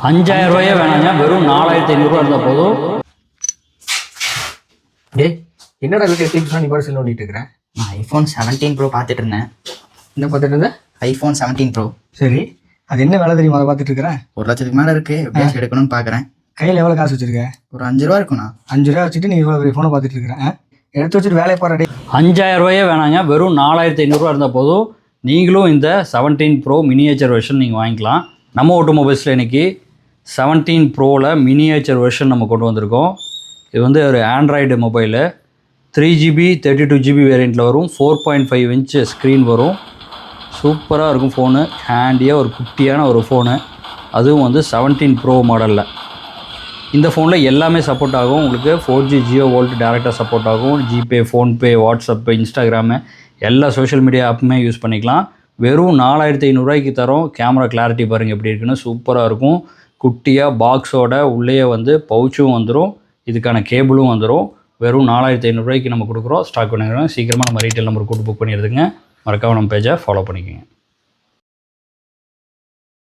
5000 ரூபாயே வேணாங்க, வெறும் 4500 இருந்தால் போதும். டேய் என்னடா வீட்டு எத்திக்ஸ் நீ பாரு செல் நோண்டிட்டு இருக்கிறேன். நான் ஐஃபோன் 17 ப்ரோ பார்த்துட்டு இருந்தேன். என்ன பார்த்துட்டு இருந்தேன்? IPhone 17 bro. சரி, அது என்ன வேலை தெரியுமா? அதை பார்த்துட்டு இருக்கிறேன். 1 லட்சத்துக்கு மேலே இருக்குது, எப்படியாச்சும் எடுக்கணும்னு பார்க்குறேன். கையில் எவ்வளோ காசு வச்சிருக்க? ஒரு 5 ரூபா இருக்குண்ணா. 5 ரூபா வச்சுட்டு நீ இவ்வளோ ஃபோனை பார்த்துட்டு இருக்கிறேன். எடுத்து வச்சுட்டு வேலையை பாரு. 5000 ரூபாயே வேணாங்க, வெறும் 4500 இருந்தால் போதும். நீங்களும் இந்த 17 ப்ரோ மினியேச்சர் வெர்ஷன் நீங்கள் வாங்கிக்கலாம். நம்ம ஆட்டோமொபைல்ஸில் இன்றைக்கி 17 ப்ரோவில் மினியேச்சர் வெர்ஷன் நம்ம கொண்டு வந்திருக்கோம். இது வந்து ஒரு ஆண்ட்ராய்டு மொபைலு. 3GB 32GB வேரியண்ட்டில் வரும். 4.5 இன்ச் ஸ்க்ரீன் வரும். சூப்பராக இருக்கும் ஃபோனு. ஹேண்டியாக ஒரு குட்டியான ஒரு ஃபோனு, அதுவும் வந்து 17 ப்ரோ மாடலில். இந்த ஃபோனில் எல்லாமே சப்போர்ட் ஆகும். உங்களுக்கு 4G ஜியோ வோல்ட் டேரெக்டாக சப்போர்ட் ஆகும். ஜிபே, ஃபோன்பே, வாட்ஸ்அப்பு, இன்ஸ்டாகிராமு எல்லா சோஷியல் மீடியா ஆப்புமே யூஸ் பண்ணிக்கலாம். வெறும் 4500 ரூபாய்க்கு தரோம். கேமரா கிளாரிட்டி பாருங்கள் எப்படி இருக்குன்னு, சூப்பராக இருக்கும். குட்டியாக பாக்ஸோட உள்ளேயே வந்து பவுச்சும் வந்துடும், இதுக்கான கேபிளும் வந்துடும். வெறும் 4500 ரூபாய்க்கு நம்ம கொடுக்குறோம். ஸ்டாக் பண்ணிக்கிறோம். சீக்கிரமாக நம்ம ரீட்டைல் நம்பர் கூட்டு புக் பண்ணிடுதுங்க. மறக்காம நம்ம பேஜை ஃபாலோ பண்ணிக்கோங்க.